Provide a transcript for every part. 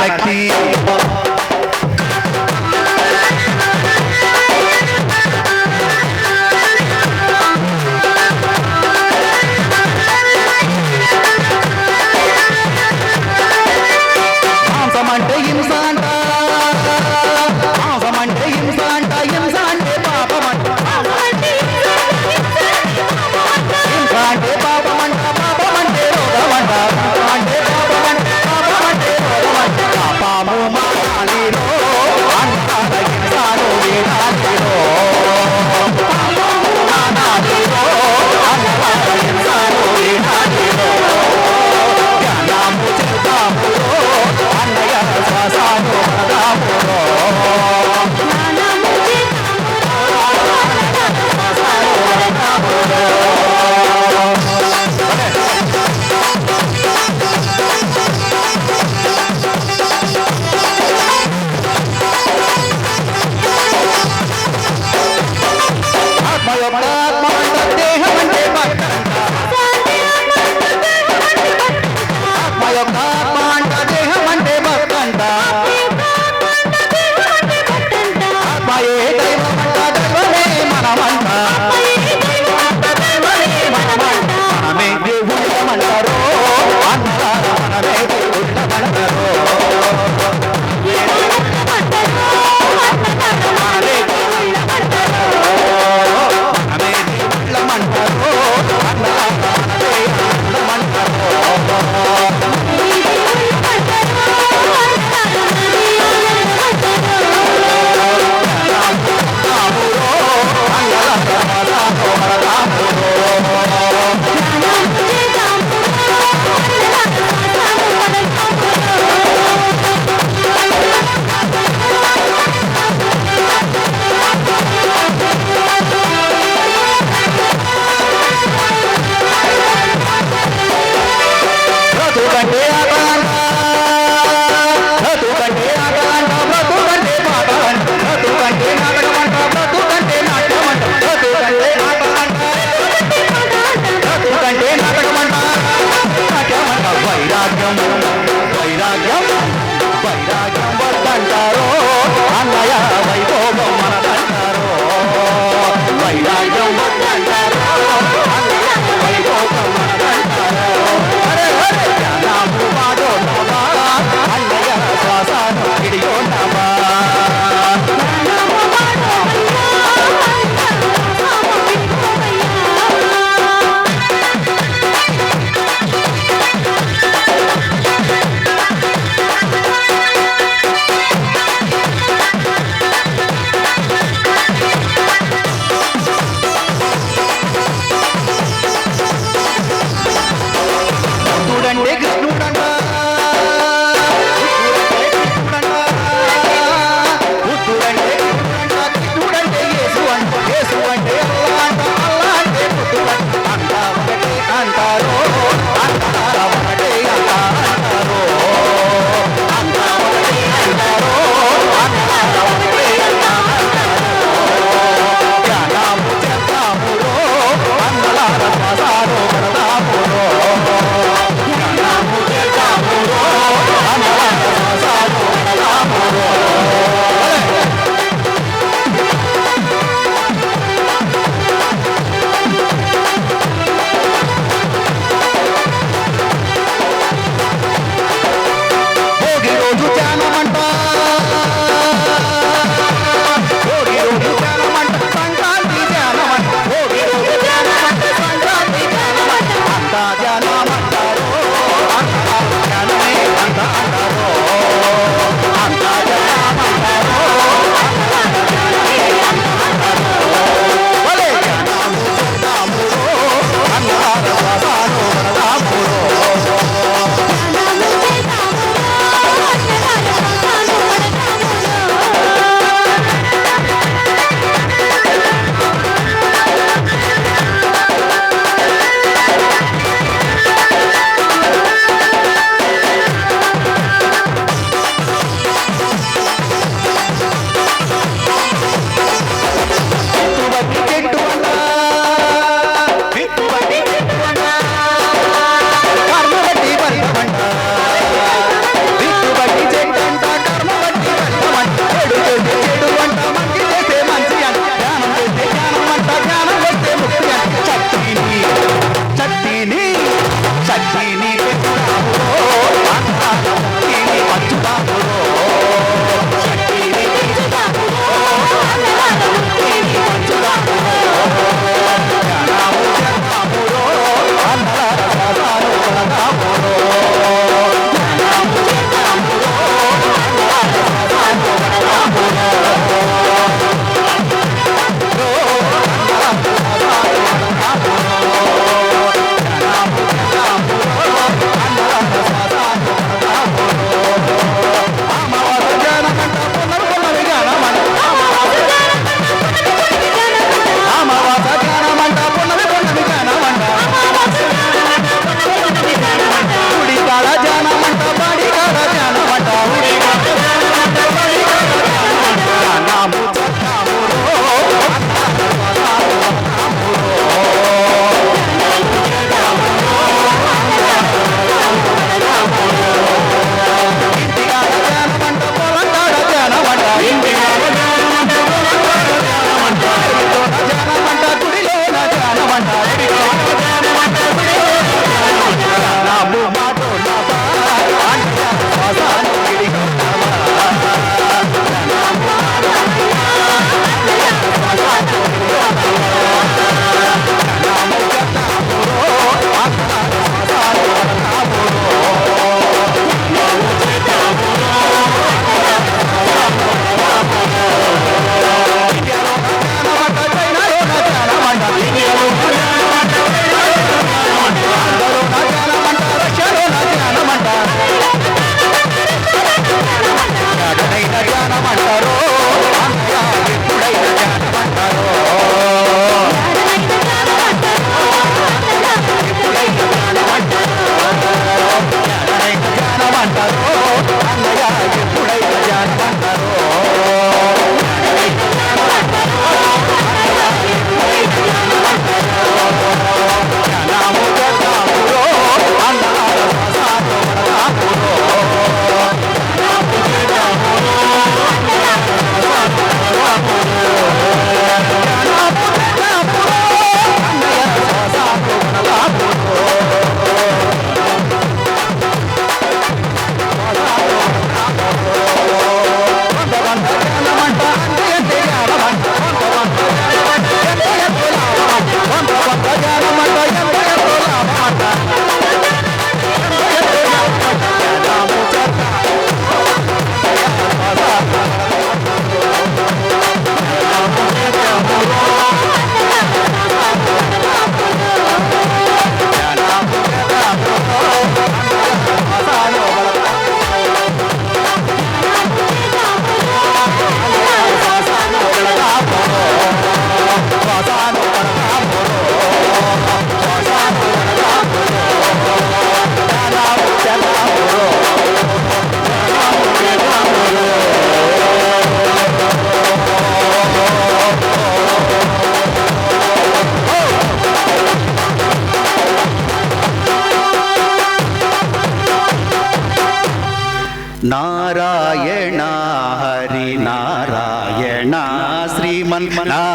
శక్తి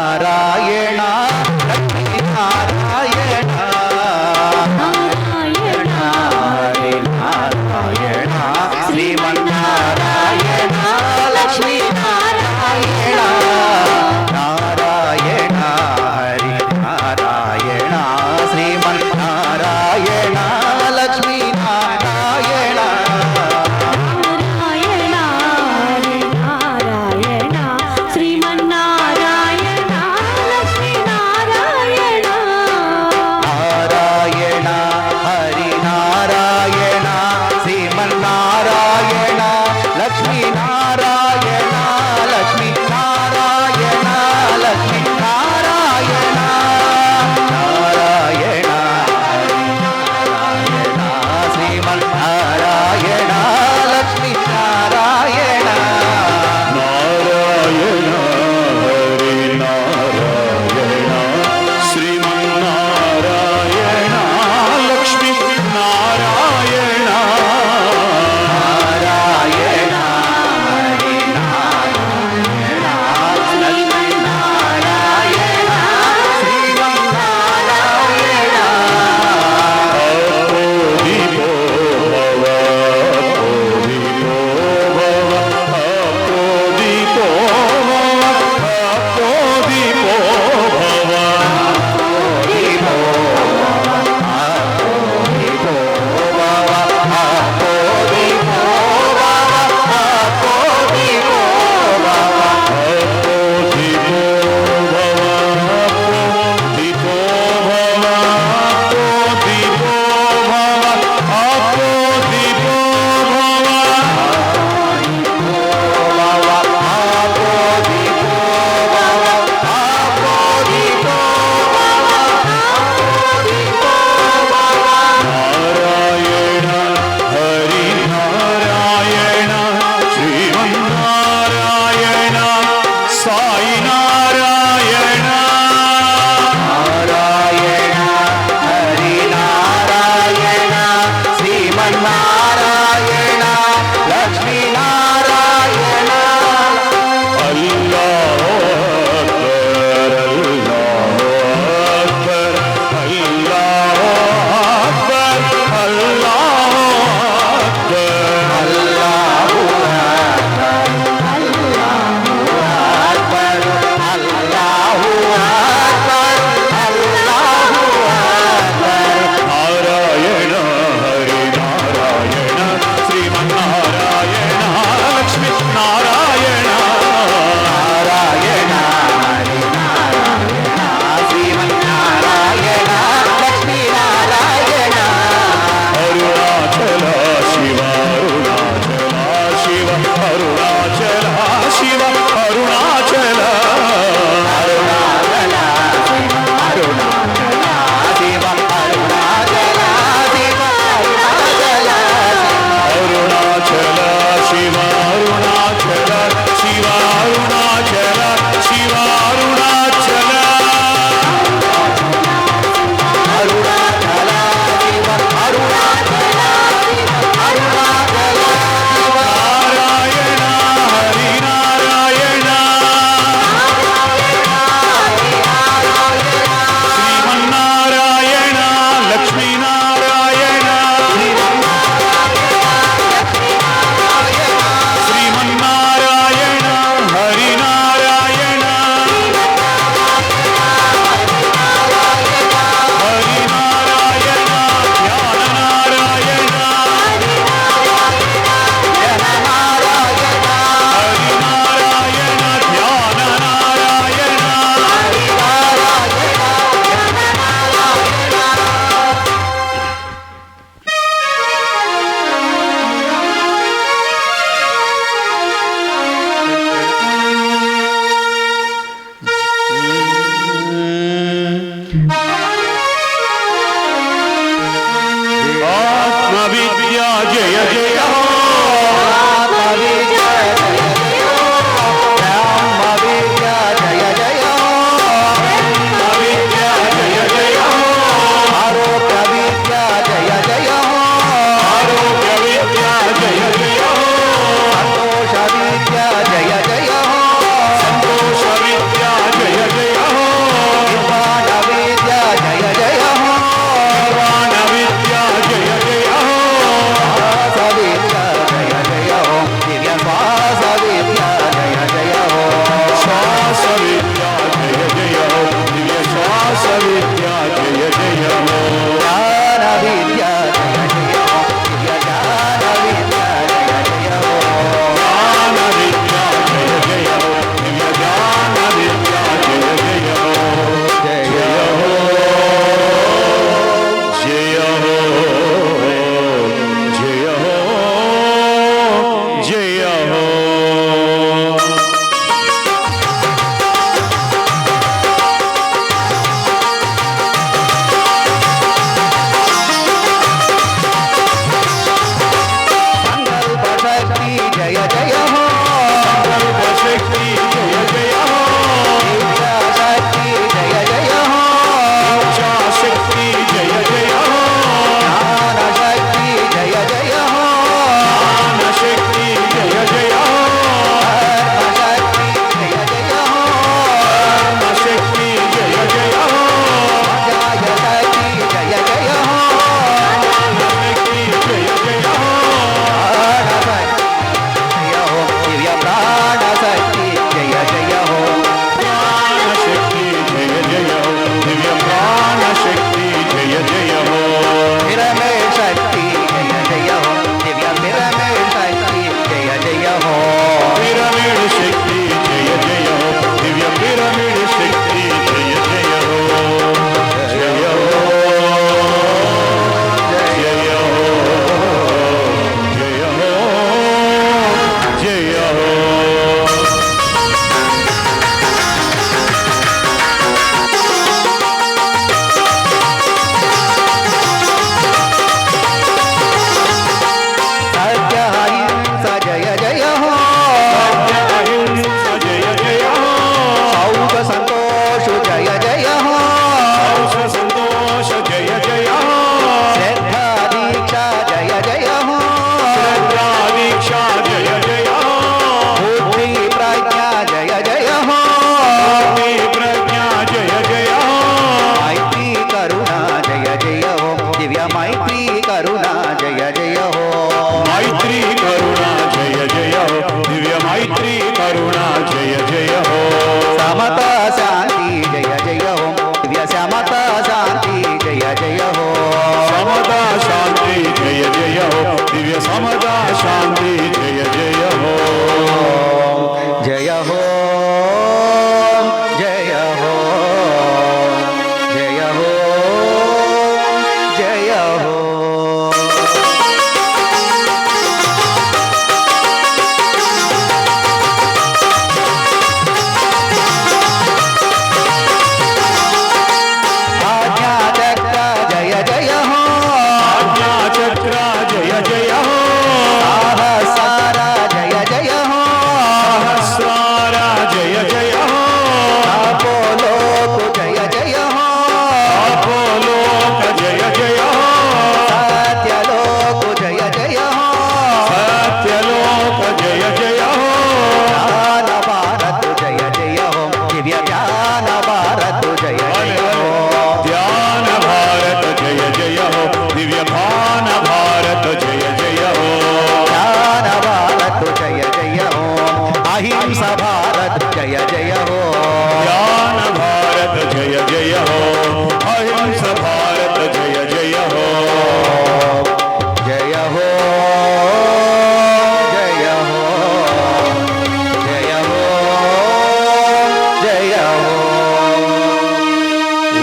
నారాయణ లక్ష్మీ నారాయణ నారాయణ హరి నారాయణ శ్రీమన్నారాయణ లక్ష్మీ నారాయణ నారాయణ హరి నారాయణ శ్రీమన్నారాయణ లక్ష్మీ నారాయణ నారాయణ హరి నారాయణ శ్రీమన్నారాయణ లక్ష్మీ నారాయణ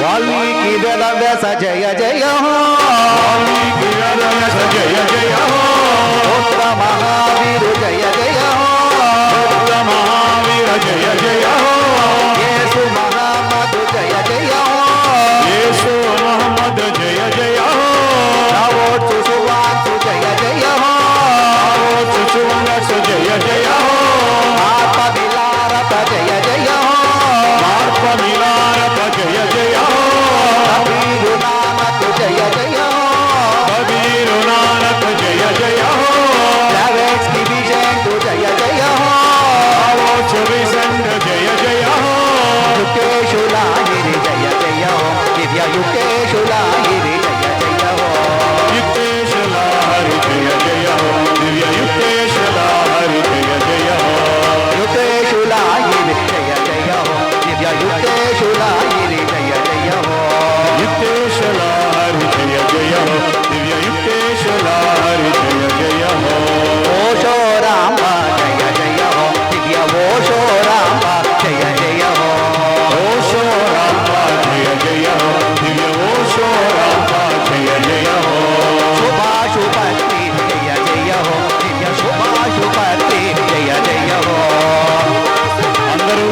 వాల్మీకి వేద వ్యాస జయ జయ హో వాల్మీకి వేద వ్యాస జయ జయ హో ఉత్తర మహావీరు జయ జయ హో ఉత్తర మహావీర జయ జయ హో యేసు మహమ్మదు జయ జయ హో యేసు మహమ్మద్ జయ జయ హో నవోత్సు సువాంసు జయ జయ హో సుచువంగసు జయ జయ హో ఆత్మ విలారత జయ జయ హో మార్ప మిలారత జయ జయ హో కబీరు నానక్ జయ జయ హో కబీరు నానక్ జయ జయ హో జావేద్కి విజయంతు జయ జయ హో అవోచ విసంగ జయ జయ హో యుక్తేశులాహిరి జయ జయ హో దివ్య యుక్తేశులాహిరి జయ జయ హో యుక్తేశలా హరి జయ జయ హో దివ్య యుక్తేశలా హరి జయ జయ హో యుక్తేశులాహిరి జయ జయ హో దివ్య యుక్తేశులాహిరి జయ జయ హో యుక్తేశలా హరి జయ జయ హో దివ్య యుక్తేశలా హరి జయ జయ హో ఓషో రామ జయ జయ హో దివ్య ఓషో రామ జయ జయ హో ఓషో రామ జయ జయ హో దివ్య ఓషో రామ జయ జయ హో శుభాశుపత్రి జయ జయ హో దివ్య శుభాశుపత్రి జయ జయ హో అందరూ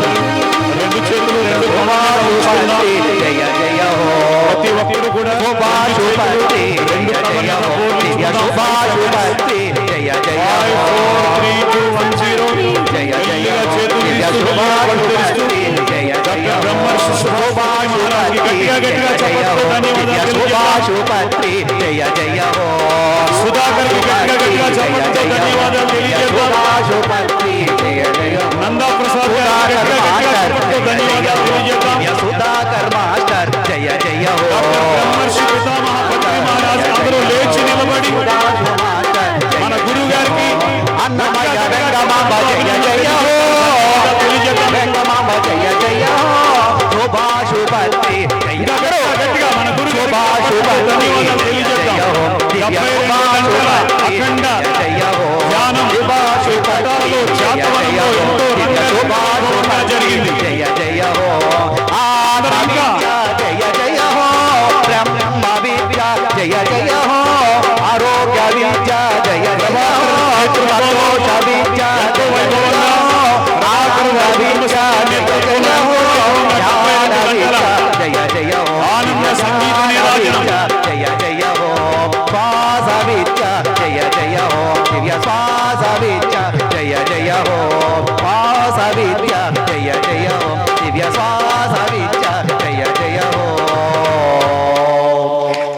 రెండు చేతులు రెండు ప్రమాణాలు చేసుకుందాం. శుభాశుపత్రి జయ జయ హో ప్రతి ఒక్కరు కూడా శుభాశుపత్రి రెండు జయ జయ హో దివ్య ప్రమాణాలు శుభాశుపత్రి జయ జయ హో 5, 4, 3, 2, 1, 0. జయ జయ మెల్లిగా హో చేతులు దివ్య తీస్తూ శుభాశుపత్రి జయ జయ డాక్టర్ హో బ్రహ్మర్షి సుభాష్ మహారాజ్కి గట్టిగా గట్టిగా చప్పట్లు ధన్యవాదాలు తెలియజేద్దాం. శుభాశుపత్రి జయ జయ హో సుధాకర్కి గట్టిగా గట్టిగా చప్పట్లతో ధన్యవాదాలు తెలియజేద్దాం. శుభాశుపత్రి జయ జయ హో నందా ప్రసాద్ గారికి గట్టిగా గట్టిగా చప్పట్లతో ధన్యవాదాలు తెలియజేద్దాం. సుధాకర్ మాస్టర్ జయ జయ హో డాక్టర్ బ్రహ్మర్షి పితామహ పత్రి మహారాజ్ అందరూ లేచి నిలబడి మన గురువు గారికి అన్నమయ్య వెంగమాంబ జయ జయ హో తెలియజేద్దాం. వెంగమాంబ జయ జయ హో శుభాశుపత్రి ఇంకా గట్టిగా మన గురువు శుభాశుపత్రి ధన్యవాదాలు తెలియజేద్దాం. 72 గంటల అఖండ ధ్యానం కటాలలో జాతవనంలో ఎంతో రంగరంగంగా జరిగింది. జయ జయ హో ఇంకా జయ జయ హో బ్రహ్మ విద్య జయ జయ హో ఆరోగ్య విద్య జయ జయ హో సంతోష విద్య జయ జయ హో ఆనంద విద్య జయ జయ హో జ్ఞాన విద్య జయ జయ హో ఆనంద సంగీత నీరాజనం. జయ జయ హో శ్వాస విద్య జయ జయ హో దివ్య శ్వాస విద్య జయ జయ హో శ్వాస విద్య జయ జయ హో దివ్య శ్వాస విద్య జయ జయ హో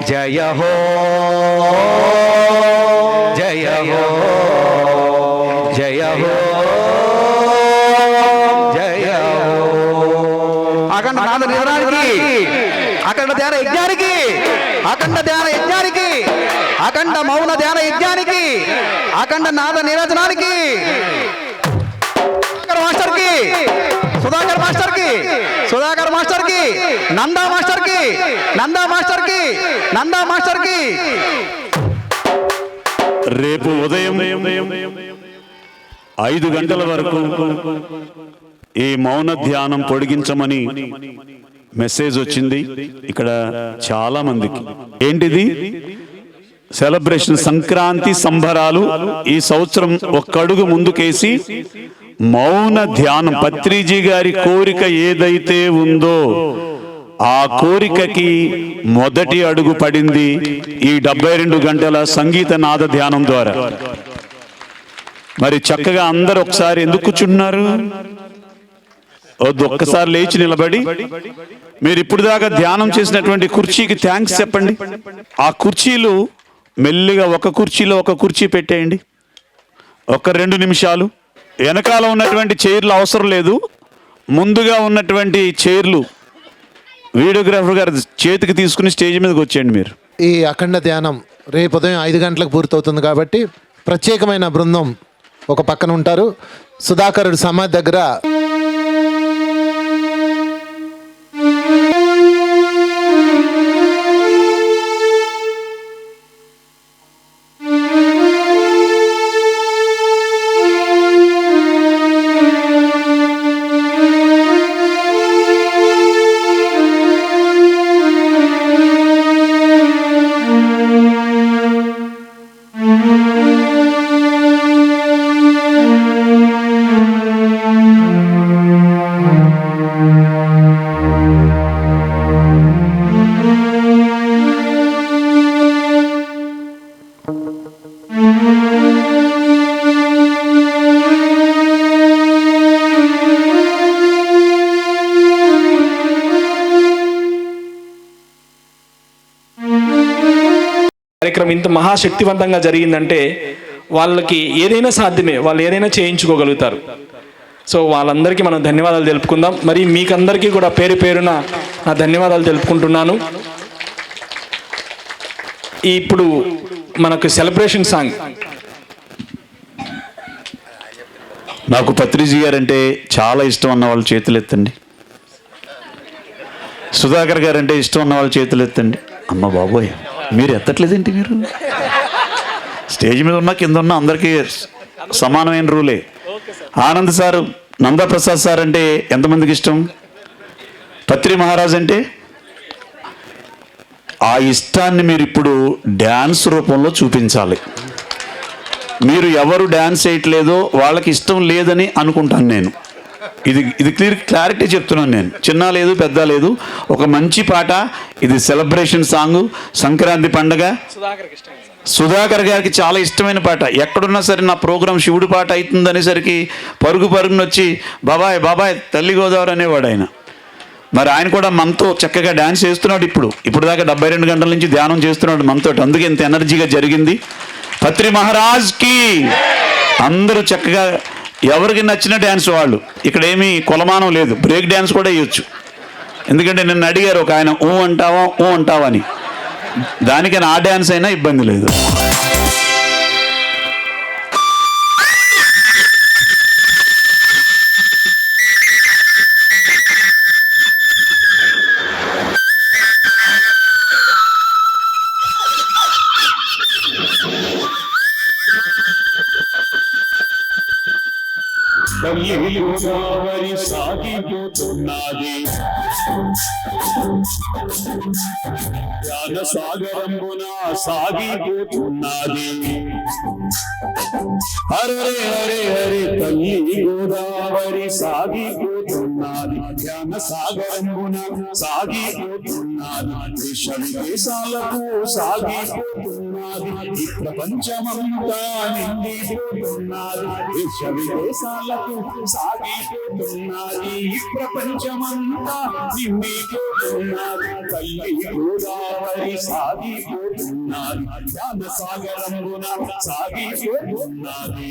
జయ హో జయ హో జయ హో జయ హో అఖండ నాద నిధనానికి అఖండ ధ్యాన యజ్ఞానికి అఖండ ధ్యాన యజ్ఞానికి అఖండ మౌన ధ్యాన యజ్ఞానికి అఖండ నాద నిరజనానికి మాస్టర్ కి సుధాకర్ మాస్టర్ కి సుధాకర్ మాస్టర్ కి నందా మాస్టర్ కి నందా మాస్టర్ కి నందా మాస్టర్ కి రేపు ఉదయం 5 గంటల వరకు ఈ మౌన ధ్యానం పొడిగించమని మెసేజ్ వచ్చింది ఇక్కడ చాలా మందికి. ఏంటిది? సెలబ్రేషన్, సంక్రాంతి సంబరాలు. ఈ సంవత్సరం ఒక్క అడుగు ముందుకేసి మౌన ధ్యానం, పత్రిజీ గారి కోరిక ఏదైతే ఉందో ఆ కోరికకి మొదటి అడుగు పడింది ఈ 72 గంటల సంగీత నాద ధ్యానం ద్వారా. మరి చక్కగా అందరు ఒకసారి ఎందుకు కూర్చుంటున్నారు? వద్దు, ఒక్కసారి లేచి నిలబడి మీరు ఇప్పుడు దాకా ధ్యానం చేసినటువంటి కుర్చీకి థ్యాంక్స్ చెప్పండి. ఆ కుర్చీలు మెల్లిగా ఒక కుర్చీలో ఒక కుర్చీ పెట్టేయండి. ఒక 2 నిమిషాలు. వెనకాల ఉన్నటువంటి చైర్లు అవసరం లేదు, ముందుగా ఉన్నటువంటి చైర్లు వీడియోగ్రాఫర్ గారు చేతికి తీసుకుని స్టేజ్ మీదకి వచ్చేయండి. మీరు ఈ అఖండ ధ్యానం రేపు ఉదయం 5 గంటలకు పూర్తవుతుంది కాబట్టి ప్రత్యేకమైన బృందం ఒక పక్కన ఉంటారు. సుధాకరుడు సమాధి దగ్గర కార్యక్రమం ఇంత మహాశక్తివంతంగా జరిగిందంటే వాళ్ళకి ఏదైనా సాధ్యమే, వాళ్ళు ఏదైనా చేయించుకోగలుగుతారు. సో వాళ్ళందరికీ మనం ధన్యవాదాలు తెలుపుకుందాం. మరి మీకందరికీ కూడా పేరు పేరున నా ధన్యవాదాలు తెలుపుకుంటున్నాను. ఇప్పుడు మనకు సెలబ్రేషన్ సాంగ్. నాకు పత్రిజీ గారు అంటే చాలా ఇష్టం అన్న వాళ్ళు చేతులు ఎత్తండి. సుధాకర్ గారు అంటే ఇష్టం ఉన్న వాళ్ళు చేతులు ఎత్తండి. అమ్మ బాబోయ్, మీరు ఎత్తట్లేదేంటి? మీరు స్టేజ్ మీద ఉన్న కింద ఉన్న అందరికీ సమానమైన రూలే. ఆనంద్ సార్, నందప్రసాద్ సార్ అంటే ఎంతమందికి ఇష్టం? పత్రి మహారాజ్ అంటే ఆ ఇష్టాన్ని మీరు ఇప్పుడు డ్యాన్స్ రూపంలో చూపించాలి. మీరు ఎవరు డ్యాన్స్ చేయట్లేదో వాళ్ళకి ఇష్టం లేదని అనుకుంటాను నేను. ఇది క్లారిటీ చెప్తున్నాను నేను. చిన్న లేదు పెద్ద లేదు, ఒక మంచి పాట. ఇది సెలబ్రేషన్ సాంగ్, సంక్రాంతి పండగ. సుధాకర్ గారికి చాలా ఇష్టమైన పాట. ఎక్కడున్నా సరే నా ప్రోగ్రాం శివుడి పాట అవుతుందనేసరికి పరుగున వచ్చి బాబాయ్ బాబాయ్ తల్లి గోదావరి అనేవాడు ఆయన. మరి ఆయన కూడా మనతో చక్కగా డ్యాన్స్ చేస్తున్నాడు. ఇప్పుడు దాకా 72 గంటల నుంచి ధ్యానం చేస్తున్నాడు మనతో. అందుకే ఇంత ఎనర్జీగా జరిగింది. పత్రి మహారాజ్కి అందరూ చక్కగా ఎవరికి నచ్చిన డ్యాన్స్ వాళ్ళు. ఇక్కడ ఏమీ కొలమానం లేదు. బ్రేక్ డ్యాన్స్ కూడా వేయొచ్చు. ఎందుకంటే నిన్ను అడిగారు ఒక ఆయన, ఊ అంటావా అని. దానికైనా ఆ డ్యాన్స్ అయినా ఇబ్బంది లేదు. గోదావరి సాగిపోతున్నది, జ్ఞాన సాగరంబున సాగిపోతున్నది. హరే హరే హరే తల్లి గోదావరి సాగిపోతున్నది, జ్ఞాన సాగరంబున సాగిపోతున్నది. దేశ విదేశాలకు సాగిపోతున్నది, ఈ ప్రపంచమంతా నిండిపోతున్నది. దేశ విదేశాలకు సాగిపోతున్నది, ఈ ప్రపంచమంతా నిండిపోతున్నది. తల్లి గోదావరి సాగిపోతున్నది, జ్ఞాన సాగరంబున సాగిపోతున్నది.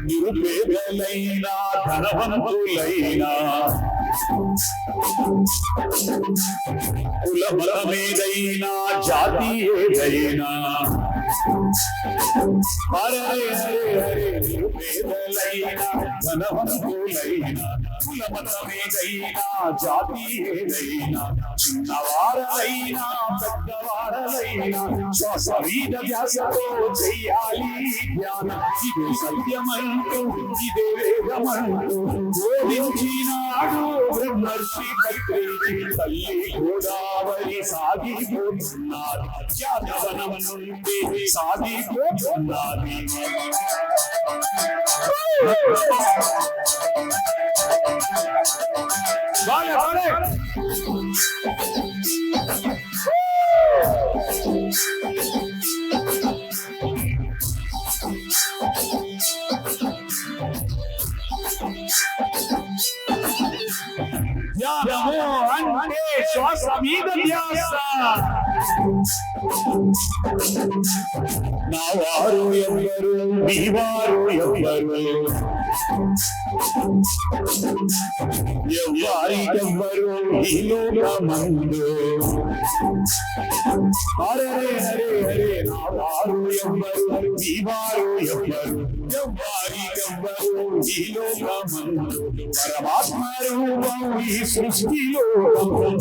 నిరుపేదలైనా ధనవంతులైనా, కులమతమేదైనా జాతి ఏదైనా, హరే హరే హరే నిరుపేదలైనా ధనవంతులైనా, కులమతమేదైనా జాతి ఏదైనా, చిన్నవారలైనా పెద్దవారలైనా శ్వాస మీద ధ్యాసతో చెయ్యాలి ధ్యానం. ఇదే సత్యమంటూ ఇదే వేదమంటూ బోధించినాడు బ్రహ్మర్షి పత్రి. తల్లి గోదావరి సాగిపోతున్నది, జ్ఞానవనం నుండి సాగిపోతున్నది. ధ్యానము అంటే శ్వాస మీద ధ్యాస. నా వారు ఎవ్వరు, మీ వారు ఎవ్వరు, ఎవ్వరికెవ్వరు ఈ లోకమందు. హరే హరే హరే నా వారు ఎవ్వరు, మీ వారు ఎవ్వరు, ఎవ్వరికెవ్వరు ఈ లోకమందు. పరమాత్మ రూపం ఈ సృష్టిలో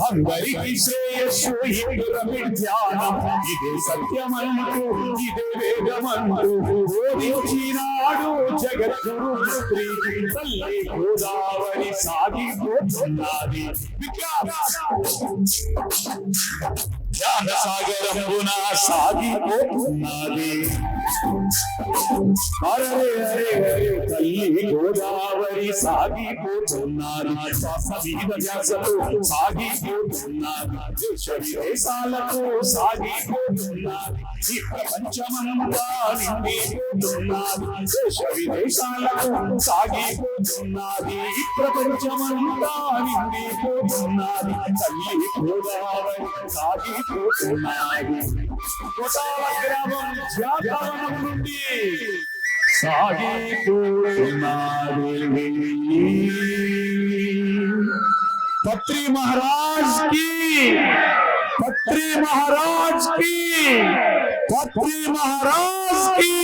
అందరికీ శ్రేయస్సు ఎదురమి ధ్యానం. ఇదే సత్యమంటూ ఇదే వేదమంటూ బోధించినాడు జగద్గురు పుత్రి. తల్లి గోదావరి సాగిపోతున్నది, జ్ఞాన సాగరంబున సాగిపోతున్నది. అరే అరే అరే తల్లి గోదావరి సాగిపోతున్నారు శ్వాస మీద ధ్యాసతో సాగిపోతున్నారు దేశ విదేశాలకు సాగిపోతున్నారు ఈ ప్రపంచమంతా నిండిపోతున్నారు దేశ విదేశాలకు సాగిపోతున్నది ఈ ప్రపంచమంతా నిండిపోతున్నది తల్లి గోదావరి సాగిపోతున్నది కొటాల గ్రామం జాతవనం నుండి पत्री महाराज की पत्री महाराज की पत्री महाराज की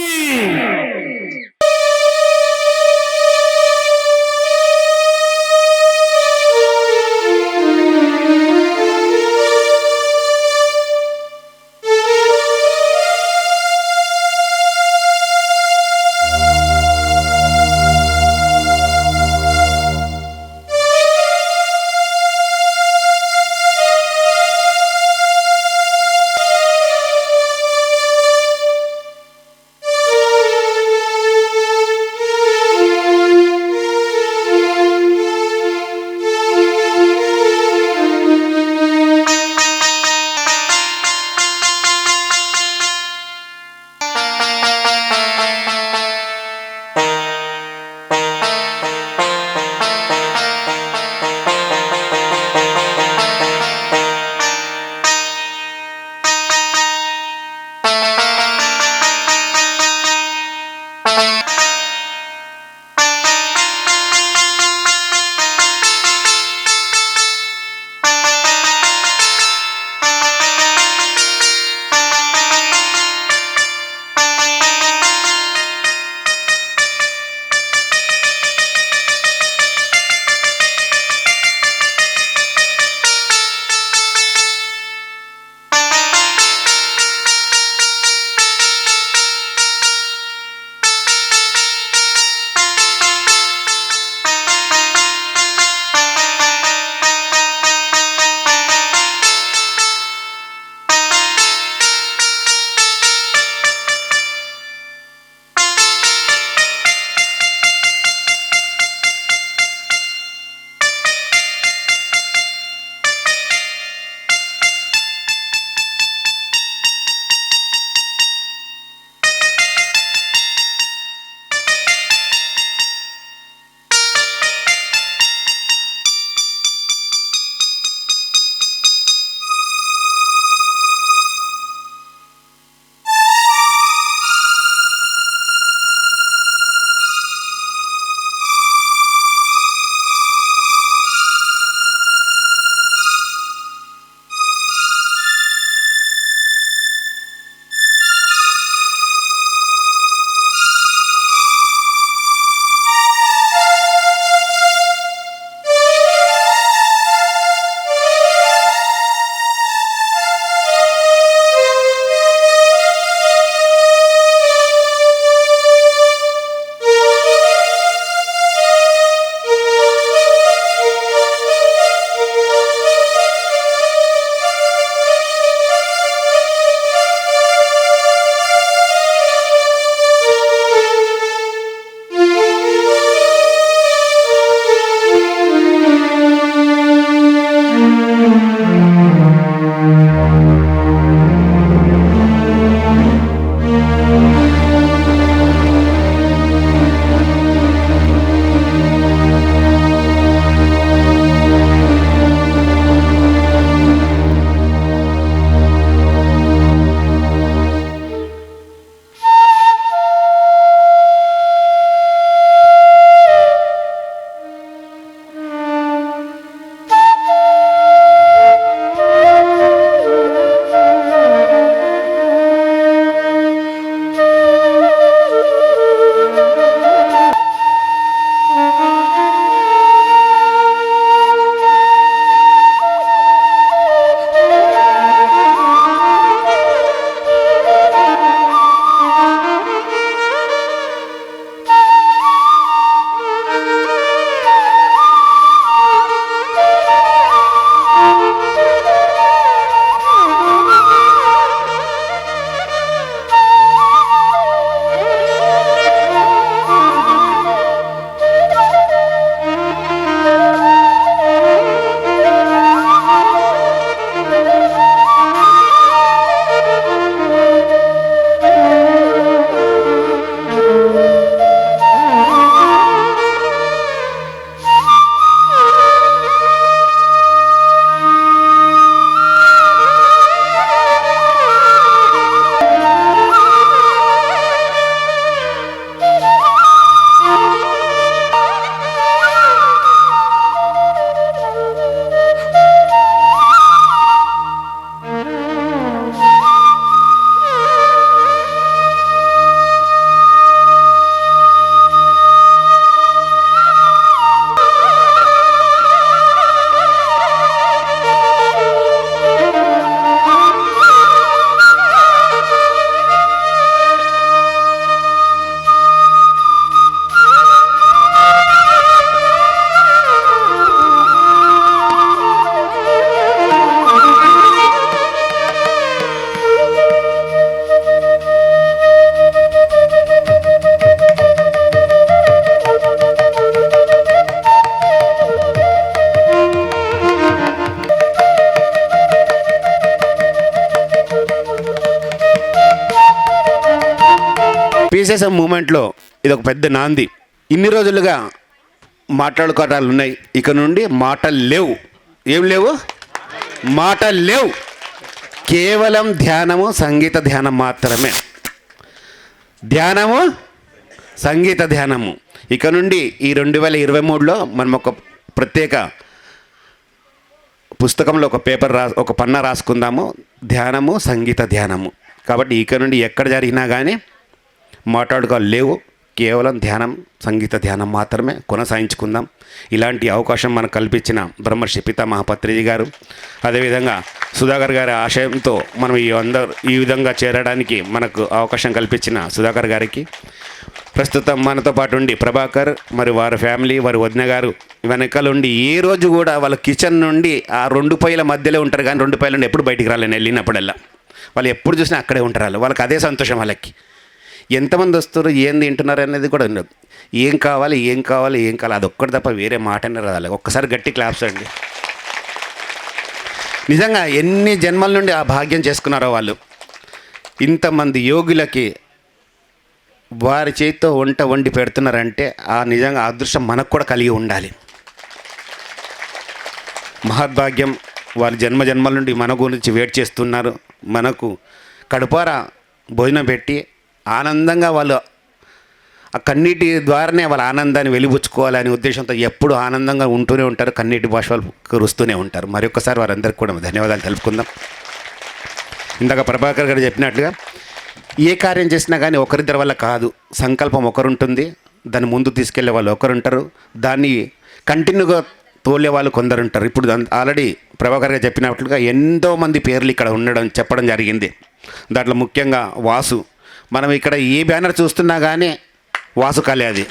చేసే మూమెంట్లో ఇది ఒక పెద్ద నాంది. ఇన్ని రోజులుగా మాట్లాడుకోవటాలు ఉన్నాయి, ఇక నుండి మాటలు లేవు. ఏం లేవు? మాటలు లేవు. కేవలం ధ్యానము, సంగీత ధ్యానం మాత్రమే. ధ్యానము, సంగీత ధ్యానము. ఇక నుండి ఈ 2023లో మనం ఒక ప్రత్యేక పుస్తకంలో ఒక పన్నా రాసుకుందాము, ధ్యానము, సంగీత ధ్యానము. కాబట్టి ఇక నుండి ఎక్కడ జరిగినా కానీ మాట్లాడుకోవాలి లేవు, కేవలం ధ్యానం, సంగీత ధ్యానం మాత్రమే కొనసాగించుకుందాం. ఇలాంటి అవకాశం మనకు కల్పించిన బ్రహ్మర్షి పితామహ పత్రిజీ గారు, అదేవిధంగా సుధాకర్ గారి ఆశయంతో మనం ఈ విధంగా చేరడానికి మనకు అవకాశం కల్పించిన సుధాకర్ గారికి, ప్రస్తుతం మనతో పాటు ఉండి ప్రభాకర్ మరి వారి ఫ్యామిలీ, వారి వదిన గారు వెనకాల ఉండి ఏ రోజు కూడా వాళ్ళ కిచెన్ నుండి ఆ 2 పైల మధ్యలో ఉంటారు, కానీ 2 పైల నుండి ఎప్పుడు బయటికి రాలేను. వెళ్ళినప్పుడల్లా వాళ్ళు ఎప్పుడు చూసినా అక్కడే ఉంటారు. వాళ్ళకి అదే సంతోషం. వాళ్ళకి ఎంతమంది వస్తారు, ఏం తింటున్నారు అనేది కూడా ఉండదు. ఏం కావాలి అది ఒక్కటి తప్ప వేరే మాటనే రావాలి. ఒక్కసారి గట్టి క్లాప్స్ అండి. నిజంగా ఎన్ని జన్మల నుండి ఆ భాగ్యం చేసుకున్నారో వాళ్ళు. ఇంతమంది యోగులకి వారి చేతితో వంట వండి పెడుతున్నారంటే ఆ నిజంగా అదృష్టం మనకు కూడా కలిగి ఉండాలి. మహద్భాగ్యం. వారి జన్మల నుండి మన గురించి వెయిట్ చేస్తున్నారు. మనకు కడుపారా భోజనం పెట్టి ఆనందంగా వాళ్ళు ఆ కన్నీటి ద్వారానే వాళ్ళ ఆనందాన్ని వెలిబుచ్చుకోవాలనే ఉద్దేశంతో ఎప్పుడు ఆనందంగా ఉంటూనే ఉంటారు. కన్నీటి బాష్పాలు కురుస్తూనే ఉంటారు. మరొకసారి వారందరికీ కూడా ధన్యవాదాలు తెలుపుకుందాం. ఇందాక ప్రభాకర్ గారు చెప్పినట్లుగా ఏ కార్యం చేసినా కానీ ఒకరిద్దరి వల్ల కాదు. సంకల్పం ఒకరుంటుంది, దాన్ని ముందు తీసుకెళ్లే వాళ్ళు ఒకరుంటారు, దాన్ని కంటిన్యూగా తోలే వాళ్ళు కొందరుంటారు. ఇప్పుడు ఆల్రెడీ ప్రభాకర్ గారు చెప్పినట్లుగా ఎంతోమంది పేర్లు ఇక్కడ చెప్పడం జరిగింది. దాంట్లో ముఖ్యంగా వాసు. మనం ఇక్కడ ఏ బ్యానర్ చూస్తున్నా కానీ వాసు కలే అది.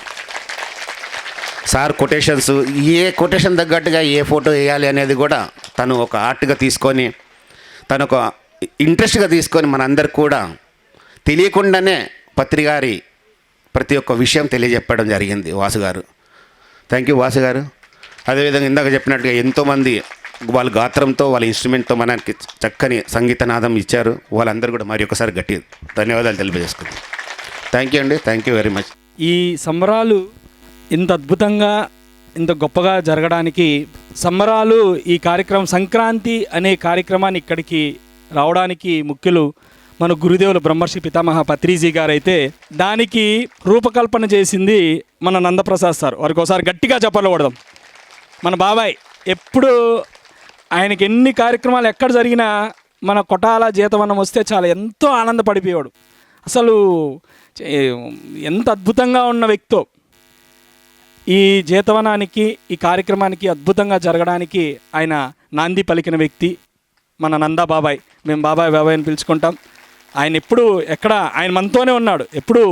సార్ కొటేషన్స్, ఏ కొటేషన్ తగ్గట్టుగా ఏ ఫోటో వేయాలి అనేది కూడా తను ఒక ఆర్ట్గా తీసుకొని, తను ఒక ఇంట్రెస్ట్గా తీసుకొని మనందరికి కూడా తెలియకుండానే పత్రిగారి ప్రతి ఒక్క విషయం తెలియజెప్పడం జరిగింది వాసు గారు. థ్యాంక్ యూ వాసు గారు. అదేవిధంగా ఇందాక చెప్పినట్టుగా ఎంతోమంది వాళ్ళ గాత్రంతో, వాళ్ళ ఇన్స్ట్రుమెంట్తో మనకి చక్కని సంగీతనాదం ఇచ్చారు. వాళ్ళందరూ కూడా మరి ఒకసారి గట్టి ధన్యవాదాలు తెలియజేసుకుంటాం. థ్యాంక్ యూ అండి. Thank you very much. ఈ సంబరాలు ఇంత అద్భుతంగా, ఇంత గొప్పగా జరగడానికి సంబరాలు ఈ కార్యక్రమం సంక్రాంతి అనే కార్యక్రమాన్ని ఇక్కడికి రావడానికి ముఖ్యులు మన గురుదేవులు బ్రహ్మర్షి పితామహ పత్రిజీ గారు అయితే దానికి రూపకల్పన చేసింది మన నందప్రసాద్ సార్. వారికి ఒకసారి గట్టిగా చెప్పలు కొడదాం. మన బాబాయ్ ఎప్పుడు ఆయనకి ఎన్ని కార్యక్రమాలు ఎక్కడ జరిగినా మన కొటాల జీతవనం వస్తే చాలా ఎంతో ఆనందపడిపోయాడు. అసలు ఎంత అద్భుతంగా ఉన్న వ్యక్తో ఈ జీతవనానికి, ఈ కార్యక్రమానికి అద్భుతంగా జరగడానికి ఆయన నాంది పలికిన వ్యక్తి మన నందా బాబాయ్. మేము బాబాయ్ అని పిలుచుకుంటాం. ఆయన ఎప్పుడు ఆయన మనతోనే ఉన్నాడు, ఎప్పుడు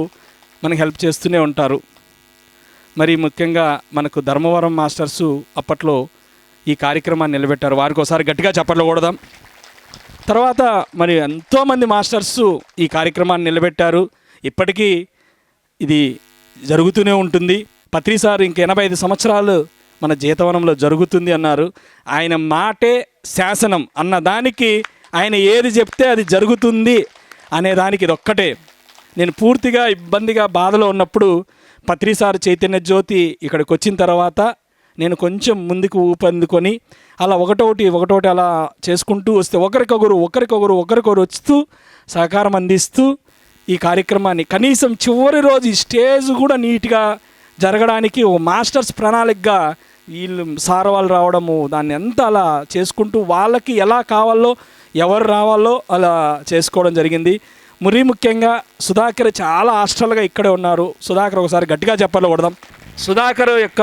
మనకి హెల్ప్ చేస్తూనే ఉంటారు. మరి ముఖ్యంగా మనకు ధర్మవరం మాస్టర్సు అప్పట్లో ఈ కార్యక్రమాన్ని నిలబెట్టారు. వారికి ఒకసారి గట్టిగా చప్పట్లు కొడదాం. తర్వాత మరి ఎంతోమంది మాస్టర్సు ఈ కార్యక్రమాన్ని నిలబెట్టారు. ఇప్పటికీ ఇది జరుగుతూనే ఉంటుంది. పత్రి సార్ ఇంక 85 సంవత్సరాలు మన జీతవనంలో జరుగుతుంది అన్నారు. ఆయన మాటే శాసనం అన్న దానికి, ఆయన ఏది చెప్తే అది జరుగుతుంది అనే దానికి ఇది ఒక్కటే. నేను పూర్తిగా ఇబ్బందిగా బాధలో ఉన్నప్పుడు పత్రి సార్ చైతన్య జ్యోతి ఇక్కడికి వచ్చిన తర్వాత నేను కొంచెం ముందుకు ఊపందుకొని అలా ఒకటోటి అలా చేసుకుంటూ వస్తే ఒకరికొకరు వస్తూ సహకారం అందిస్తూ ఈ కార్యక్రమాన్ని కనీసం చివరి రోజు ఈ స్టేజ్ కూడా నీట్గా జరగడానికి ఓ మాస్టర్స్ ప్రణాళికగా వీళ్ళు సార్ వాళ్ళు రావడము, దాన్ని ఎంత అలా చేసుకుంటూ వాళ్ళకి ఎలా కావాలో, ఎవరు రావాలో అలా చేసుకోవడం జరిగింది. మరి ముఖ్యంగా సుధాకర్ చాలా హాస్టల్గా ఇక్కడే ఉన్నారు. సుధాకర్ ఒకసారి గట్టిగా చెప్పాలో కొడదాం. సుధాకర్ యొక్క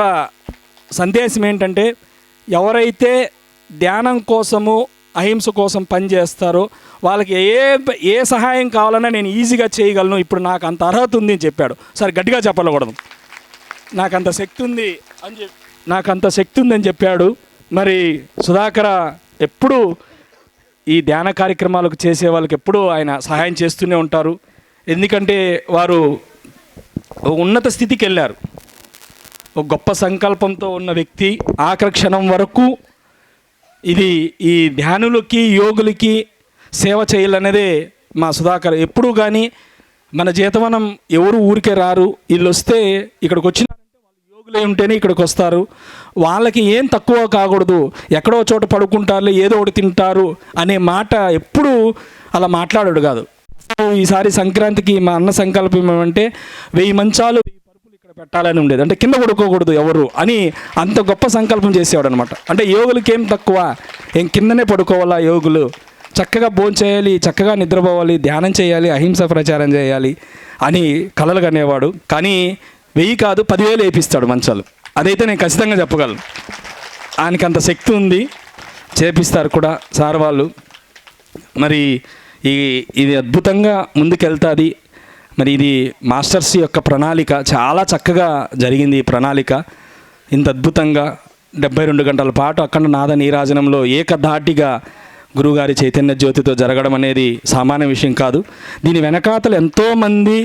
సందేశం ఏంటంటే, ఎవరైతే ధ్యానం కోసము, అహింస కోసం పనిచేస్తారో వాళ్ళకి ఏ సహాయం కావాలన్నా నేను ఈజీగా చేయగలను, ఇప్పుడు నాకు అంత అర్హత ఉంది అని చెప్పాడు. సరే గట్టిగా చెప్పాలో కొడదాం. నాకంత శక్తి ఉందని చెప్పాడు. మరి సుధాకర్ ఎప్పుడు ఈ ధ్యాన కార్యక్రమాలకు చేసే వాళ్ళకి ఎప్పుడూ ఆయన సహాయం చేస్తూనే ఉంటారు. ఎందుకంటే వారు ఉన్నత స్థితికి వెళ్ళారు. ఒక గొప్ప సంకల్పంతో ఉన్న వ్యక్తి ఆఖరి క్షణం వరకు ఈ ధ్యానులకి, యోగులకి సేవ చేయాలనేదే మా సుధాకర్ ఎప్పుడూ. కానీ మన జీతవనం ఎవరు ఊరికే రారు, వీళ్ళు వస్తే ఇక్కడికి వచ్చినారంటే వాళ్ళు యోగులే ఉంటేనే ఇక్కడికి వస్తారు, వాళ్ళకి ఏం తక్కువ కాకూడదు, ఎక్కడో చోట పడుకుంటారు, ఏదో ఒకటి తింటారు అనే మాట ఎప్పుడూ అలా మాట్లాడాడు కాదు. ఈసారి సంక్రాంతికి మా అన్న సంకల్పం ఏమంటే 1000 మంచాలు 1000 పరుపులు ఇక్కడ పెట్టాలని ఉండేది. అంటే కింద పడుకోకూడదు ఎవరు అని అంత గొప్ప సంకల్పం చేసేవాడు అనమాట. అంటే యోగులకి ఏం తక్కువ, ఏం కిందనే పడుకోవాలా, యోగులు చక్కగా భోంచేయాలి, చక్కగా నిద్రపోవాలి, ధ్యానం చేయాలి, అహింస ప్రచారం చేయాలి అని కలలు కనేవాడు. కానీ 1000 కాదు 10,000 వేపిస్తాడు మంచాలు. అదైతే నేను ఖచ్చితంగా చెప్పగలను. ఆయనకి అంత శక్తి ఉంది, చేపిస్తారు కూడా సార్ వాళ్ళు. మరి ఇది అద్భుతంగా ముందుకెళ్తుంది. మరి ఇది మాస్టర్స్ యొక్క ప్రణాళిక చాలా చక్కగా జరిగింది. ఈ ప్రణాళిక ఇంత అద్భుతంగా 72 గంటల పాటు అఖండ నాద నీరాజనంలో ఏకధాటిగా గురువుగారి చైతన్య జ్యోతితో జరగడం అనేది సామాన్య విషయం కాదు. దీని వెనకాతలు ఎంతోమంది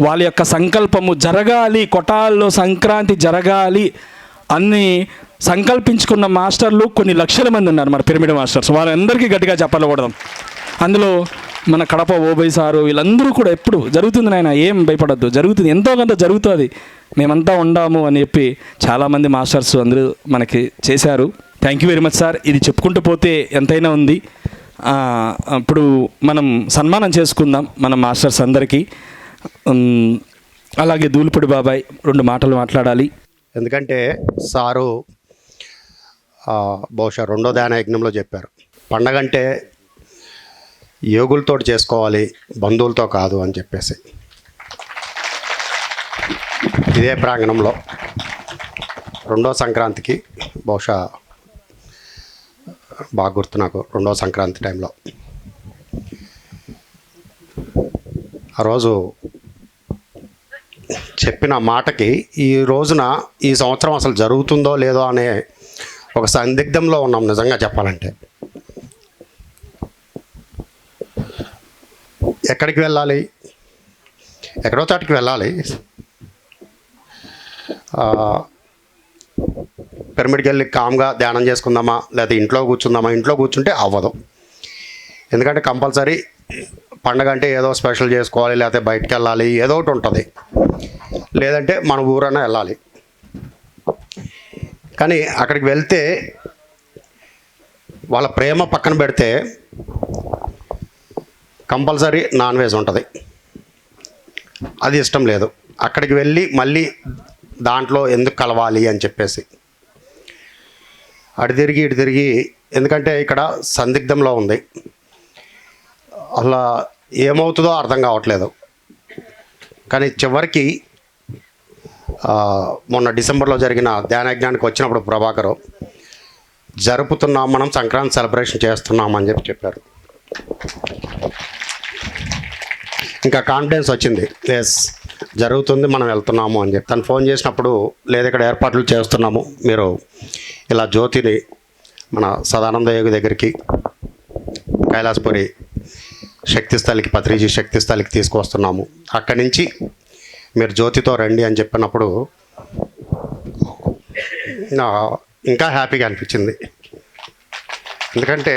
వాళ్ళ యొక్క సంకల్పము జరగాలి, కొటాల్లో సంక్రాంతి జరగాలి అన్ని సంకల్పించుకున్న మాస్టర్లు కొన్ని లక్షల మంది ఉన్నారు. మన పిరమిడ్ మాస్టర్స్ వాళ్ళందరికీ గట్టిగా చెప్పకూడదు. అందులో మన కడప ఓబై సారు వీళ్ళందరూ కూడా ఎప్పుడు జరుగుతుంది నాయన, ఏం భయపడద్దు, జరుగుతుంది, ఎంతో కొంత జరుగుతుంది, మేమంతా ఉండాము అని చెప్పి చాలామంది మాస్టర్స్ అందరూ మనకి చేశారు. Thank you very much sir. ఇది చెప్పుకుంటూ పోతే ఎంతైనా ఉంది. ఇప్పుడు మనం సన్మానం చేసుకుందాం మన మాస్టర్స్ అందరికీ. అలాగే దూలిపూడి బాబాయ్ 2 మాటలు మాట్లాడాలి. ఎందుకంటే సారు బహుశా 2వ ధ్యాన యజ్ఞంలో చెప్పారు, పండగంటే యోగులతో చేసుకోవాలి, బంధువులతో కాదు అని చెప్పేసి. ఇదే ప్రాంగణంలో 2వ సంక్రాంతికి బహుశా బాగా గుర్తు నాకు, 2వ సంక్రాంతి టైంలో ఆ రోజు చెప్పిన మాటకి ఈ రోజున ఈ సంవత్సరం అసలు జరుగుతుందో లేదో అనే ఒక సందిగ్ధంలో ఉన్నాం నిజంగా చెప్పాలంటే. ఎక్కడికి వెళ్ళాలి, ఎక్కడో చాటికి వెళ్ళాలి, పిరమిడ్కి వెళ్ళి కామ్గా ధ్యానం చేసుకుందామా లేకపోతే ఇంట్లో కూర్చుందామా, ఇంట్లో కూర్చుంటే అవ్వదు. ఎందుకంటే కంపల్సరీ పండగ అంటే ఏదో స్పెషల్ చేసుకోవాలి, లేకపోతే బయటికి వెళ్ళాలి, ఏదో ఒకటి ఉంటుంది, లేదంటే మన ఊరన్నా వెళ్ళాలి. కానీ అక్కడికి వెళ్తే వాళ్ళ ప్రేమ పక్కన పెడితే కంపల్సరీ నాన్ వెజ్ ఉంటుంది, అది ఇష్టం లేదు. అక్కడికి వెళ్ళి మళ్ళీ దాంట్లో ఎందుకు కలవాలి అని చెప్పేసి అటు తిరిగి ఇటు తిరిగి, ఎందుకంటే ఇక్కడ సందిగ్ధంలో ఉంది, అలా ఏమవుతుందో అర్థం కావట్లేదు. కానీ చివరికి మొన్న డిసెంబర్లో జరిగిన ధ్యానయజ్ఞానికి వచ్చినప్పుడు ప్రభాకరు జరుపుతున్నాం, మనం సంక్రాంతి సెలబ్రేషన్ చేస్తున్నాం అని చెప్పారు. ఇంకా కాన్ఫిడెన్స్ వచ్చింది, ఎస్ జరుగుతుంది, మనం వెళ్తున్నాము అని చెప్పి. తను ఫోన్ చేసినప్పుడు లేదా ఇక్కడ ఏర్పాట్లు చేస్తున్నాము, మీరు ఇలా జ్యోతిని మన సదానంద యోగి దగ్గరికి కైలాసపురి శక్తిస్థలికి, పత్రిజీ శక్తిస్థలికి తీసుకువస్తున్నాము, అక్కడి నుంచి మీరు జ్యోతితో రండి అని చెప్పినప్పుడు ఇంకా హ్యాపీగా అనిపించింది. ఎందుకంటే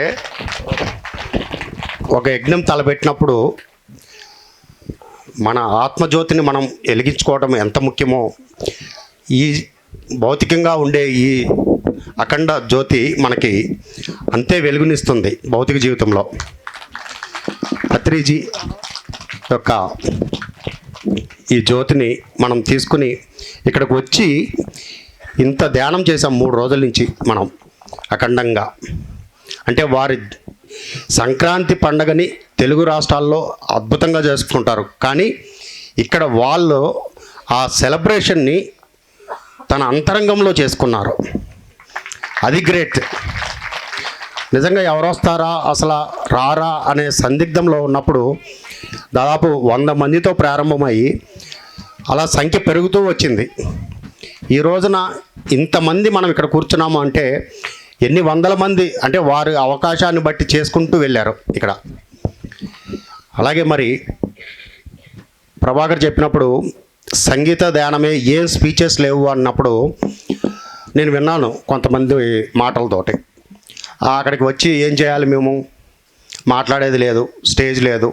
ఒక యజ్ఞం తలపెట్టినప్పుడు మన ఆత్మజ్యోతిని మనం వెలిగించుకోవడం ఎంత ముఖ్యమో, ఈ భౌతికంగా ఉండే ఈ అఖండ జ్యోతి మనకి అంతే వెలుగునిస్తుంది భౌతిక జీవితంలో. పత్రిజీ యొక్క ఈ జ్యోతిని మనం తీసుకుని ఇక్కడికి వచ్చి ఇంత ధ్యానం చేసాం 3 రోజుల నుంచి మనం అఖండంగా. అంటే వారి సంక్రాంతి పండగని తెలుగు రాష్ట్రాల్లో అద్భుతంగా చేసుకుంటారు, కానీ ఇక్కడ వాళ్ళు ఆ సెలబ్రేషన్ని తన అంతరంగంలో చేసుకున్నారు. అది గ్రేట్. నిజంగా ఎవరు వస్తారా అసలు రారా అనే సందిగ్ధంలో ఉన్నప్పుడు దాదాపు 100 మందితో ప్రారంభమయ్యి అలా సంఖ్య పెరుగుతూ వచ్చింది. ఈ రోజున ఇంతమంది మనం ఇక్కడ కూర్చున్నాము అంటే ఎన్ని వందల మంది, అంటే వారి అవకాశాన్ని బట్టి చేసుకుంటూ వెళ్ళారు ఇక్కడ. అలాగే మరి ప్రభాకర్ చెప్పినప్పుడు సంగీత ధ్యానమే, ఏం స్పీచెస్ లేవు అన్నప్పుడు నేను విన్నాను కొంతమంది మాటలతోటి. అక్కడికి వచ్చి ఏం చేయాలి, మేము మాట్లాడేది లేదు, స్టేజ్ లేదు,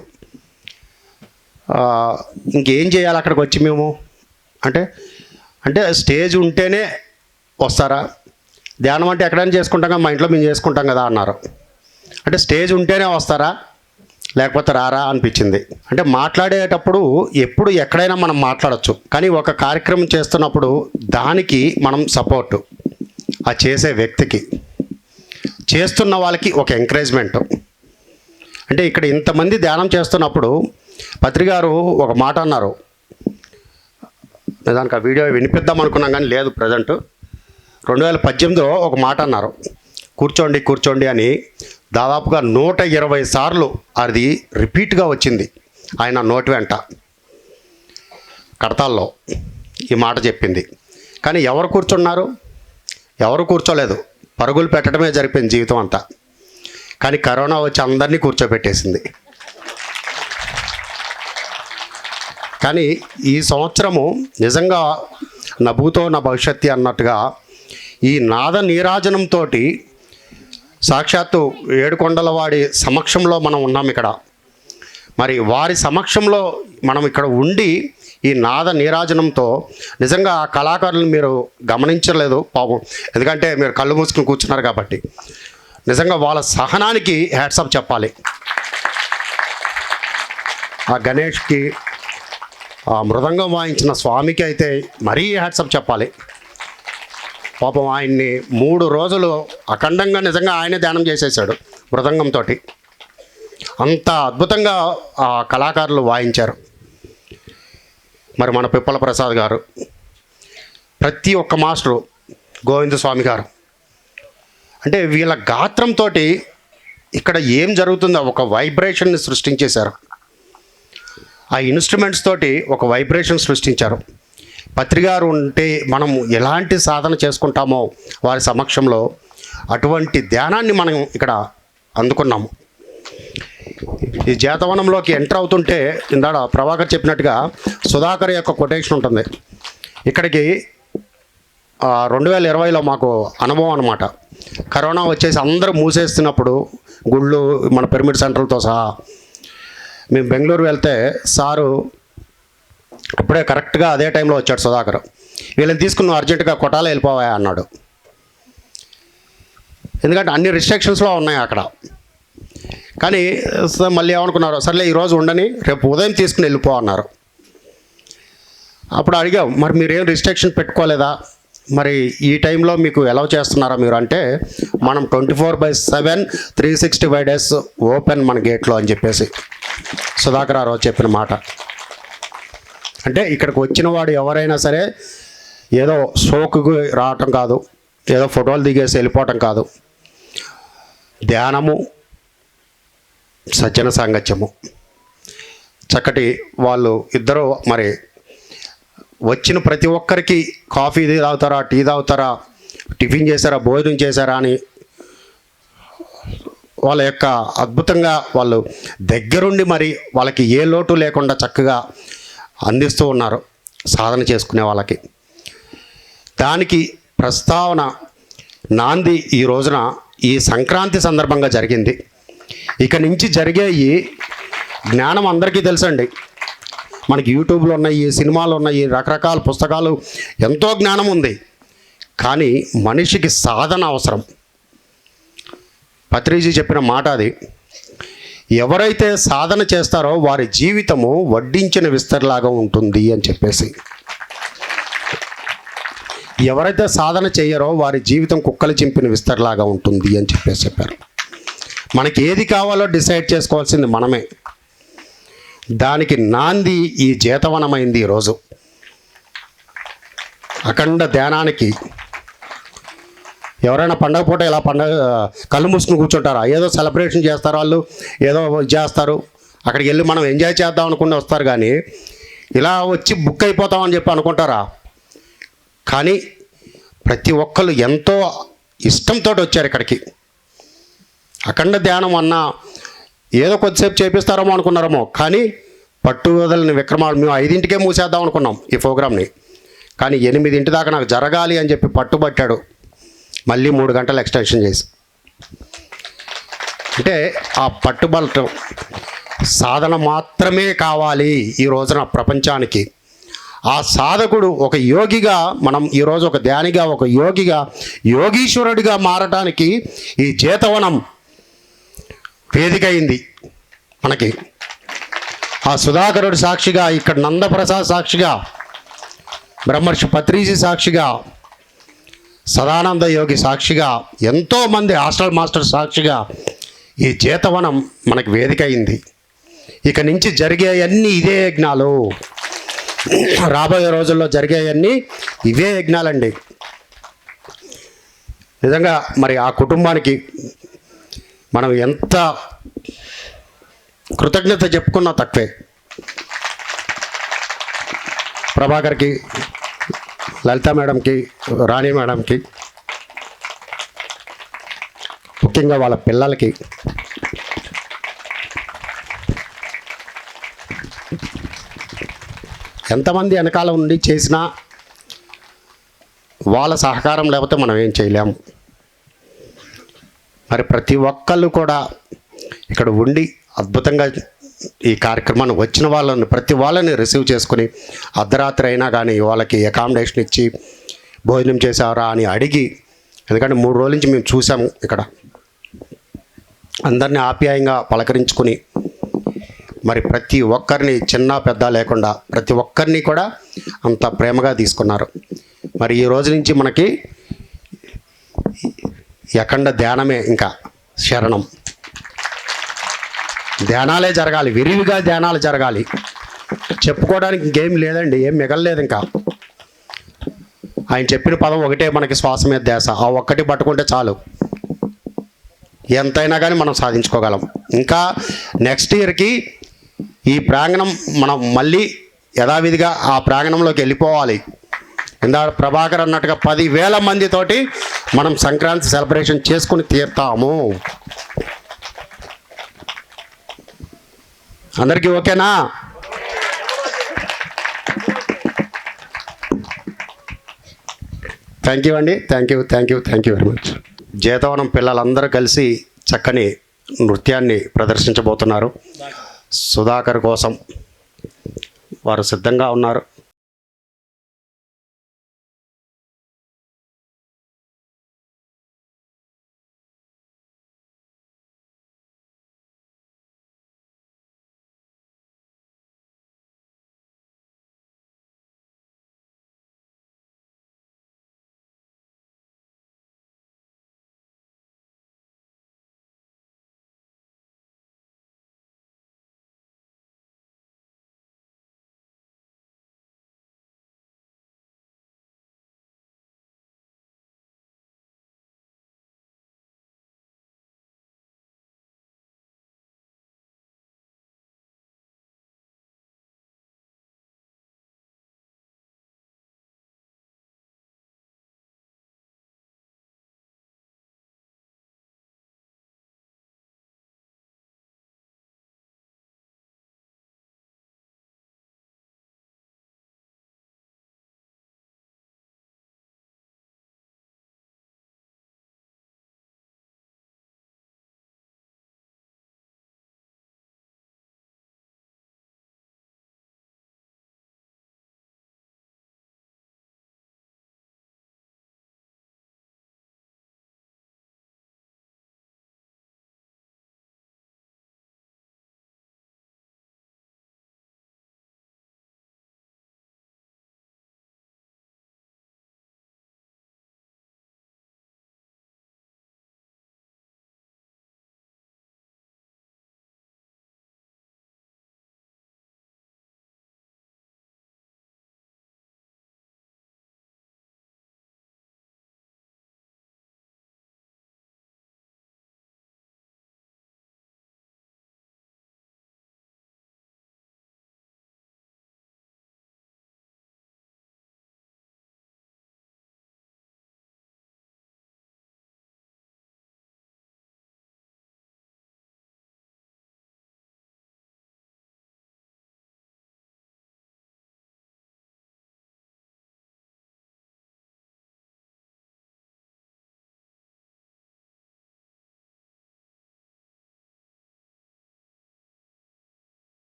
ఇంకేం చేయాలి అక్కడికి వచ్చి మేము అంటే అంటే స్టేజ్ ఉంటేనే వస్తారా? ధ్యానం అంటే ఎక్కడైనా చేసుకుంటాం కదా, మా ఇంట్లో మేము చేసుకుంటాం కదా అన్నారు. అంటే స్టేజ్ ఉంటేనే వస్తారా లేకపోతే రారా అనిపించింది. అంటే మాట్లాడేటప్పుడు ఎప్పుడు ఎక్కడైనా మనం మాట్లాడచ్చు, కానీ ఒక కార్యక్రమం చేస్తున్నప్పుడు దానికి మనం సపోర్టు, ఆ చేసే వ్యక్తికి, చేస్తున్న వాళ్ళకి ఒక ఎంకరేజ్మెంట్. అంటే ఇక్కడ ఇంతమంది ధ్యానం చేస్తున్నప్పుడు పత్రి గారు ఒక మాట అన్నారు, దానికి ఆ వీడియో వినిపిద్దాం అనుకున్నాం కానీ లేదు. ప్రజెంట్ 2018లో ఒక మాట అన్నారు, కూర్చోండి కూర్చోండి అని. దాదాపుగా 120 సార్లు అది రిపీట్గా వచ్చింది ఆయన నోటి వెంట. కడతాల్లో ఈ మాట చెప్పింది. కానీ ఎవరు కూర్చున్నారు? ఎవరు కూర్చోలేదు, పరుగులు పెట్టడమే జరిపింది జీవితం అంతా. కానీ కరోనా వచ్చి అందరినీ కూర్చోబెట్టేసింది. కానీ ఈ సంవత్సరము నిజంగా నా భూతో నా భవిష్యత్తు అన్నట్టుగా ఈ నాద నీరాజనంతో సాక్షాత్తు ఏడుకొండలవాడి సమక్షంలో మనం ఉన్నాం ఇక్కడ. మరి వారి సమక్షంలో మనం ఇక్కడ ఉండి ఈ నాద నీరాజనంతో నిజంగా ఆ కళాకారులను మీరు గమనించలేదు పాపం, ఎందుకంటే మీరు కళ్ళు మూసుకుని కూర్చున్నారు కాబట్టి. నిజంగా వాళ్ళ సహనానికి హ్యాట్సాప్ చెప్పాలి. ఆ గణేష్కి, ఆ మృదంగం వాయించిన స్వామికి అయితే మరీ హ్యాట్సాప్ చెప్పాలి. పాపం ఆయన్ని 3 రోజులు అఖండంగా నిజంగా ఆయనే ధ్యానం చేసేసాడు మృదంగంతో. అంత అద్భుతంగా ఆ కళాకారులు వాయించారు. మరి మన పిప్పల ప్రసాద్ గారు, ప్రతి ఒక్క మాస్టరు, గోవింద స్వామి గారు, అంటే వీళ్ళ గాత్రంతో ఇక్కడ ఏం జరుగుతుందో ఒక వైబ్రేషన్ని సృష్టించేశారు. ఆ ఇన్స్ట్రుమెంట్స్ తోటి ఒక వైబ్రేషన్ సృష్టించారు. పత్రిగారు ఉంటే మనం ఎలాంటి సాధన చేసుకుంటామో వారి సమక్షంలో అటువంటి ధ్యానాన్ని మనం ఇక్కడ అందుకున్నాము. ఈ జేతవనంలోకి ఎంటర్ అవుతుంటే ఇందాడ ప్రభాకర్ చెప్పినట్టుగా సుధాకర్ యొక్క కొటేషన్ ఉంటుంది. ఇక్కడికి 2020లో మాకు అనుభవం అన్నమాట. కరోనా వచ్చేసి అందరూ మూసేస్తున్నప్పుడు గుళ్ళు మన పిరమిడ్ సెంటర్లతో సహా మేము బెంగళూరు వెళ్తే సారు అప్పుడే కరెక్ట్గా అదే టైంలో వచ్చాడు సుధాకర్. వీళ్ళని తీసుకుని అర్జెంటుగా కొట్టాలి వెళ్ళిపోవా అన్నాడు. ఎందుకంటే అన్ని రిస్ట్రిక్షన్స్లో ఉన్నాయి అక్కడ. కానీ మళ్ళీ ఏమనుకున్నారు, సర్లే ఈరోజు ఉండని రేపు ఉదయం తీసుకుని వెళ్ళిపో అన్నారు. అప్పుడు అడిగాం, మరి మీరేం రిస్ట్రిక్షన్ పెట్టుకోలేదా, మరి ఈ టైంలో మీకు ఎలా చేస్తున్నారా మీరు అంటే, మనం 24/7 365 days ఓపెన్ మన గేట్లో అని చెప్పేసి సుధాకర్ ఆ రోజు చెప్పిన మాట. అంటే ఇక్కడికి వచ్చిన వాడు ఎవరైనా సరే ఏదో షోకు రావటం కాదు, ఏదో ఫోటోలు దిగేసి వెళ్ళిపోవటం కాదు. ధ్యానము, సజ్జన సాంగత్యము, చక్కటి వాళ్ళు ఇద్దరు మరి వచ్చిన ప్రతి ఒక్కరికి కాఫీ తాగుతారా, టీ తాగుతారా, టిఫిన్ చేశారా, భోజనం చేశారా అని వాళ్ళ యొక్క అద్భుతంగా వాళ్ళు దగ్గరుండి మరి వాళ్ళకి ఏ లోటు లేకుండా చక్కగా అందిస్తూ ఉన్నారు సాధన చేసుకునే వాళ్ళకి. దానికి ప్రస్తావన నాంది ఈ రోజున ఈ సంక్రాంతి సందర్భంగా జరిగింది. ఇక నుంచి జరిగే ఈ జ్ఞానం అందరికీ తెలుసండి. మనకి యూట్యూబ్లో ఉన్నాయి, సినిమాలు ఉన్నాయి, రకరకాల పుస్తకాలు, ఎంతో జ్ఞానం ఉంది. కానీ మనిషికి సాధన అవసరం. పత్రిజీ చెప్పిన మాట అది. ఎవరైతే సాధన చేస్తారో వారి జీవితము వడ్డించిన విస్తరలాగా ఉంటుంది అని చెప్పేసి, ఎవరైతే సాధన చేయరో వారి జీవితం కుక్కలు చింపిన విస్తరలాగా ఉంటుంది అని చెప్పారు. మనకి ఏది కావాలో డిసైడ్ చేసుకోవాల్సింది మనమే. దానికి నాంది ఈ జేతవనమైంది. ఈరోజు అఖండ ధ్యానానికి ఎవరైనా పండగ పూట ఇలా కళ్ళు మూసుకుని కూర్చుంటారా? ఏదో సెలబ్రేషన్ చేస్తారు వాళ్ళు, ఏదో చేస్తారు, అక్కడికి వెళ్ళి మనం ఎంజాయ్ చేద్దాం అనుకుని వస్తారు. కానీ ఇలా వచ్చి బుక్ అయిపోతామని చెప్పి అనుకుంటారా? కానీ ప్రతి ఒక్కళ్ళు ఎంతో ఇష్టంతో వచ్చారు ఇక్కడికి. అఖండ ధ్యానం అన్నా ఏదో కొద్దిసేపు చేపిస్తారేమో అనుకున్నారేమో, కానీ పట్టు వదలని విక్రమాలు. మేము 5ంటికే మూసేద్దాం అనుకున్నాం ఈ ప్రోగ్రామ్ని, కానీ 8 దాకా నాకు జరగాలి అని చెప్పి పట్టుబట్టాడు. మళ్ళీ 3 గంటలు ఎక్స్టెన్షన్ చేసి, అంటే ఆ పట్టుబలటం సాధన మాత్రమే కావాలి ఈ రోజున ప్రపంచానికి. ఆ సాధకుడు ఒక యోగిగా, మనం ఈరోజు ఒక ధ్యానిగా, ఒక యోగిగా, యోగీశ్వరుడిగా మారటానికి ఈ జేతవనం వేదిక అయింది మనకి. ఆ సుధాకరుడు సాక్షిగా, ఇక్కడ నందప్రసాద్ సాక్షిగా, బ్రహ్మర్షి పత్రిజీ సాక్షిగా, సదానంద యోగి సాక్షిగా, ఎంతోమంది హాస్టల్ మాస్టర్ సాక్షిగా ఈ జేతవనం మనకి వేదిక అయింది. ఇక నుంచి జరిగేవన్నీ ఇదే యజ్ఞాలు, రాబోయే రోజుల్లో జరిగేవన్నీ ఇవే యజ్ఞాలండి. నిజంగా మరి ఆ కుటుంబానికి మనం ఎంత కృతజ్ఞత చెప్పుకున్నా తక్కువే. ప్రభాకర్కి, లలిత మేడంకి, రాణి మేడంకి, ముఖ్యంగా వాళ్ళ పిల్లలకి, ఎంతమంది వెనకాల ఉండి చేసినా వాళ్ళ సహకారం లేకపోతే మనం ఏం చేయలేము. మరి ప్రతి ఒక్కళ్ళు కూడా ఇక్కడ ఉండి అద్భుతంగా ఈ కార్యక్రమాన్ని వచ్చిన వాళ్ళని, ప్రతి వాళ్ళని రిసీవ్ చేసుకుని అర్ధరాత్రి అయినా కానీ వాళ్ళకి అకామిడేషన్ ఇచ్చి భోజనం చేసారా అని అడిగి, ఎందుకంటే 3 రోజుల నుంచి మేము చూసాము ఇక్కడ, అందరినీ ఆప్యాయంగా పలకరించుకుని మరి ప్రతి ఒక్కరిని చిన్న పెద్ద లేకుండా ప్రతి ఒక్కరిని కూడా అంత ప్రేమగా తీసుకున్నారు. మరి ఈ రోజు నుంచి మనకి అఖండ ధ్యానమే, ఇంకా శరణం ధ్యానాలే జరగాలి, విరివిగా ధ్యానాలు జరగాలి. చెప్పుకోవడానికి ఇంకేం లేదండి, ఏం మిగలలేదు. ఇంకా ఆయన చెప్పిన పదం ఒకటే మనకి, శ్వాస మీద ధ్యాస. ఆ ఒక్కటి పట్టుకుంటే చాలు, ఎంతైనా కానీ మనం సాధించుకోగలం. ఇంకా నెక్స్ట్ ఇయర్కి ఈ ప్రాంగణం మనం మళ్ళీ యథావిధిగా ఆ ప్రాంగణంలోకి వెళ్ళిపోవాలి. ఇందాక ప్రభాకర్ అన్నట్టుగా 10,000 మందితోటి మనం సంక్రాంతి సెలబ్రేషన్ చేసుకుని తీరుతాము. అందరికీ ఓకేనా? థ్యాంక్ యూ అండి, thank you very much. Jetavanam పిల్లలందరూ కలిసి చక్కని నృత్యాన్ని ప్రదర్శించబోతున్నారు. సుధాకర్ కోసం వారు సిద్ధంగా ఉన్నారు.